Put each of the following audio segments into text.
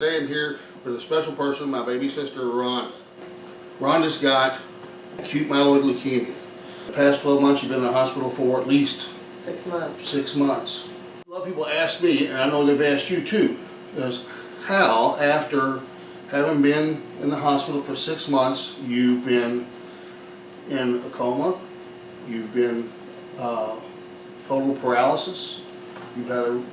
Today I'm here with a special person, my baby sister, Rhonda. Rhonda's got acute myeloid leukemia. The past 12 months she's been in the hospital for at least 6 months. 6 months. A lot of people ask me, and I know they've asked you too, is how, after having been in the hospital for 6 months, you've been in a coma, you've been total paralysis, you've had to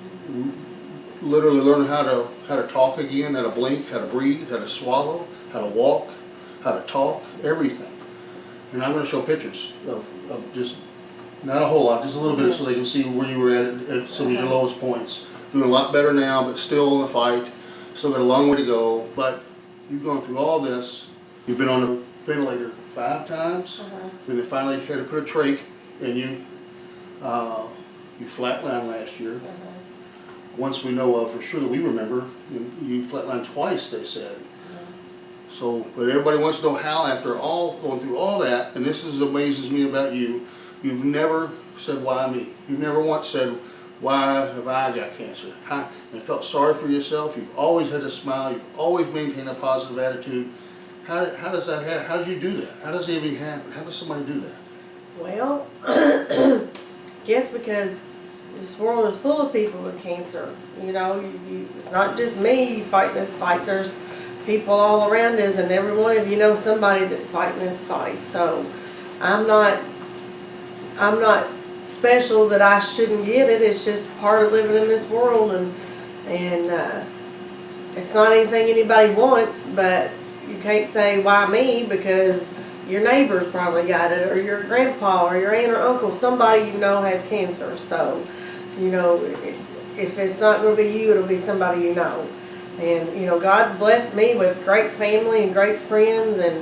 literally learn how to talk again, how to blink, how to breathe, how to swallow, how to walk, how to talk, everything. And I'm going to show pictures of just, not a whole lot, just a little bit, so they can see where you were at some of your lowest points. Doing a lot better now, but still in the fight. Still got a long way to go. But you've gone through all this. You've been on the ventilator 5 times. Then they finally had to put a trach, and you flatlined last year. Once we know of for sure that we remember, you flatlined twice, they said. So, but everybody wants to know how, after going through all that, and this amazes me about you, you've never said, why me? You've never once said, why have I got cancer? And felt sorry for yourself. You've always had a smile. You've always maintained a positive attitude. How does that happen? How did you do that? How does it even happen? How does somebody do that? Well, guess because this world is full of people with cancer. You know, it's not just me fighting this fight. There's people all around us, and every one of you know somebody that's fighting this fight. So I'm not special that I shouldn't get it. It's just part of living in this world, and it's not anything anybody wants, but you can't say why me, because your neighbor's probably got it, or your grandpa, or your aunt or uncle, somebody you know has cancer. So, you know, if it's not going to be you, it'll be somebody you know. And, you know, God's blessed me with great family and great friends and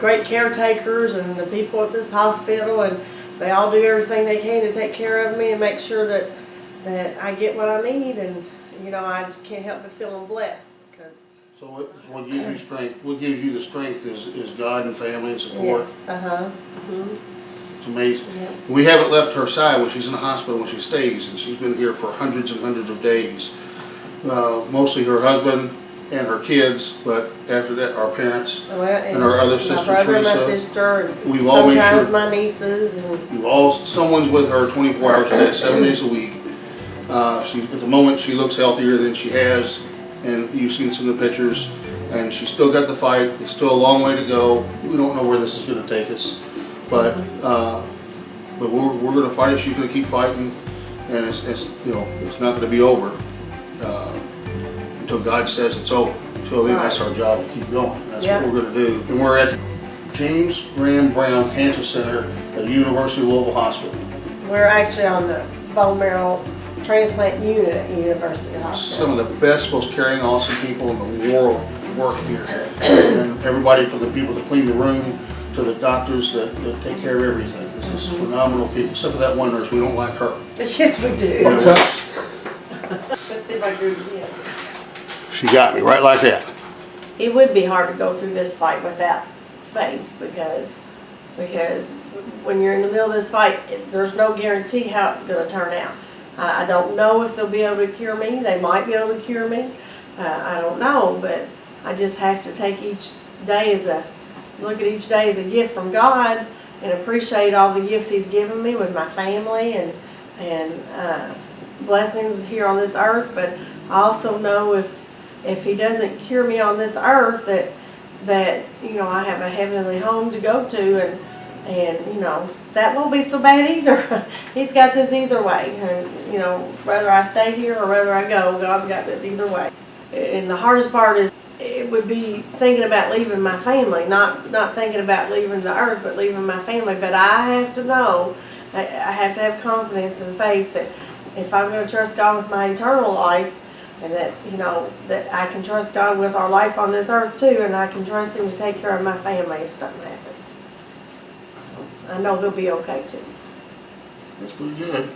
great caretakers and the people at this hospital, and they all do everything they can to take care of me and make sure that I get what I need. And, you know, I just can't help but feeling blessed. So what gives you strength? What gives you the strength is God and family and support. Yes. It's amazing. Yeah. We haven't left her side when she's in the hospital, when she stays, and she's been here for hundreds and hundreds of days. Mostly her husband and her kids, but after that, our parents and our other sister, my brother Teresa. And my sister, and we've all made sometimes sure my nieces. And someone's with her 24 hours a day, 7 days a week. At the moment, she looks healthier than she has, and you've seen some of the pictures. And she's still got the fight. It's still a long way to go. We don't know where this is going to take us, but we're going to fight it. She's going to keep fighting, and it's not going to be over until God says it's over. Until then, that's our job to keep going. That's what we're going to do. And we're at James Graham Brown Cancer Center at University of Louisville Hospital. We're actually on the bone marrow transplant unit at University Hospital. Some of the best, most caring, awesome people in the world work here. And everybody from the people that clean the room to the doctors that take care of everything. This is phenomenal people. Except for that one nurse, we don't like her. Yes, we do. Let's see if I do it again. She got me right like that. It would be hard to go through this fight without faith, because when you're in the middle of this fight, there's no guarantee how it's going to turn out. I don't know if they'll be able to cure me. They might be able to cure me. I don't know, but I just have to take each day look at each day as a gift from God, and appreciate all the gifts He's given me with my family and blessings here on this earth. But I also know if He doesn't cure me on this earth, that you know, I have a heavenly home to go to, and you know, that won't be so bad either. He's got this either way, and you know, whether I stay here or whether I go, God's got this either way. And the hardest part is, it would be thinking about leaving my family, not thinking about leaving the earth, but leaving my family. But I have to know, I have to have confidence and faith that if I'm going to trust God with my eternal life, and that, you know, that I can trust God with our life on this earth too, and I can trust Him to take care of my family if something happens. I know He'll be okay too. That's pretty good.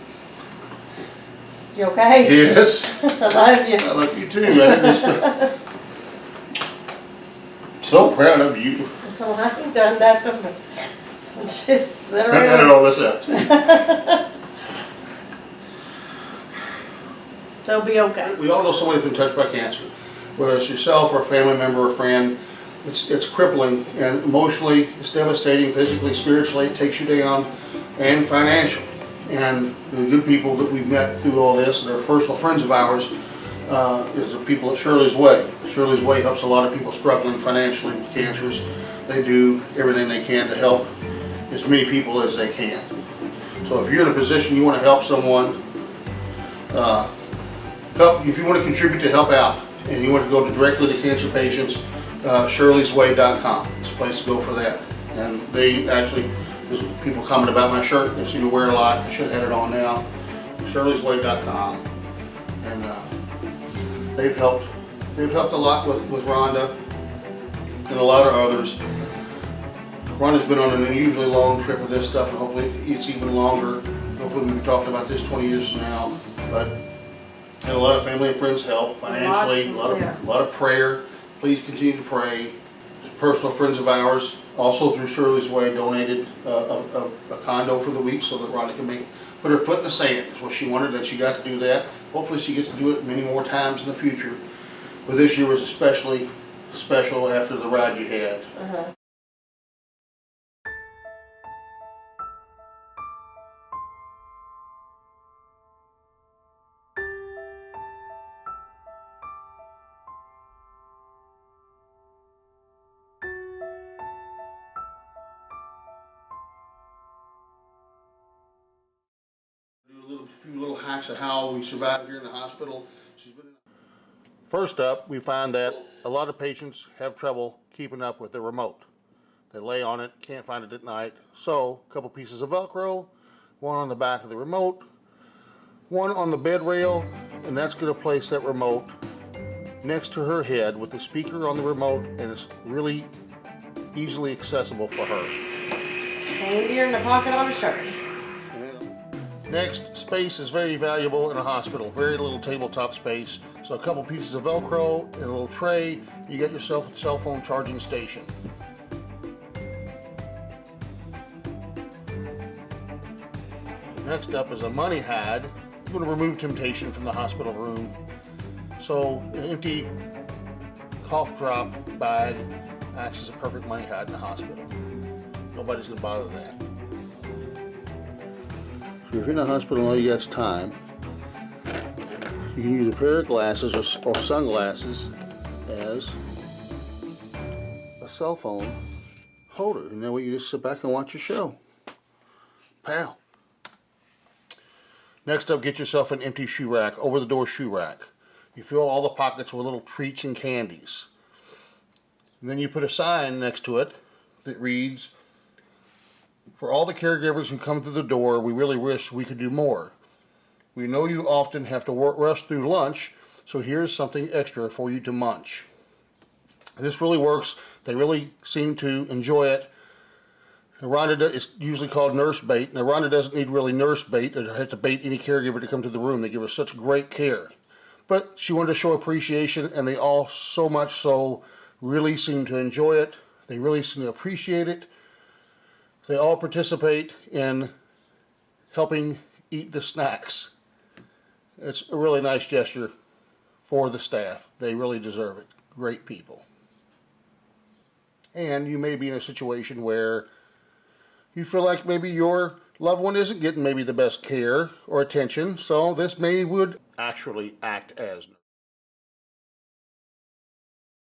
You okay? Yes. I love you. I love you too. So proud of you. Well, I ain't done nothing but just sit I around. edit all this out too. So it'll be okay. We all know somebody who's been touched by cancer, whether it's yourself or a family member or friend. It's crippling, and emotionally it's devastating, physically, spiritually, it takes you down, and financially. And the good people that we've met through all this, that are personal friends of ours, is the people at Shirley's Way. Shirley's Way helps a lot of people struggling financially with cancers. They do everything they can to help as many people as they can. So if you're in a position you want to help someone, if you want to contribute to help out, and you want to go directly to cancer patients, shirleysway.com. It's a place to go for that. And they actually, there's people comment about my shirt. They seem to wear a lot. I should have had it on now. shirleysway.com. And they've helped a lot with Rhonda and a lot of others. Rhonda's been on an unusually long trip with this stuff, and hopefully it's even longer. Hopefully we'll be talking about this 20 years from now. But and a lot of family and friends help financially, a lot of prayer. Please continue to pray. Personal friends of ours, also through Shirley's Way, donated a condo for the week so that Rhonda can put her foot in the sand. It's what she wanted, that she got to do that. Hopefully she gets to do it many more times in the future. But this year was especially special after the ride you had. Do a few little hacks of how we survive here in the hospital. First up, we find that a lot of patients have trouble keeping up with the remote. They lay on it, can't find it at night. So, a couple pieces of Velcro, one on the back of the remote, one on the bed rail, and that's going to place that remote next to her head with the speaker on the remote, and it's really easily accessible for her. Handier in the pocket on a shirt. Next, space is very valuable in a hospital. Very little tabletop space. So a couple pieces of Velcro and a little tray, you get yourself a cell phone charging station. Next up is a money hide. You're going to remove temptation from the hospital room. So an empty cough drop bag acts as a perfect money hide in the hospital. Nobody's going to bother that. So if you're in the hospital and all you got is time, you can use a pair of glasses or sunglasses as a cell phone holder. And that way you just sit back and watch your show. Pow. Next up, get yourself an empty shoe rack, over-the-door shoe rack. You fill all the pockets with little treats and candies. And then you put a sign next to it that reads, "For all the caregivers who come through the door, we really wish we could do more. We know you often have to rush through lunch, so here's something extra for you to munch." This really works. They really seem to enjoy it. Rhonda, it's usually called nurse bait. Now Rhonda doesn't need really nurse bait or have to bait any caregiver to come to the room. They give her such great care. But she wanted to show appreciation, and they all, so much so, really seem to enjoy it. They really seem to appreciate it. They all participate in helping eat the snacks. It's a really nice gesture for the staff. They really deserve it. Great people. And you may be in a situation where you feel like maybe your loved one isn't getting maybe the best care or attention, so this would actually act as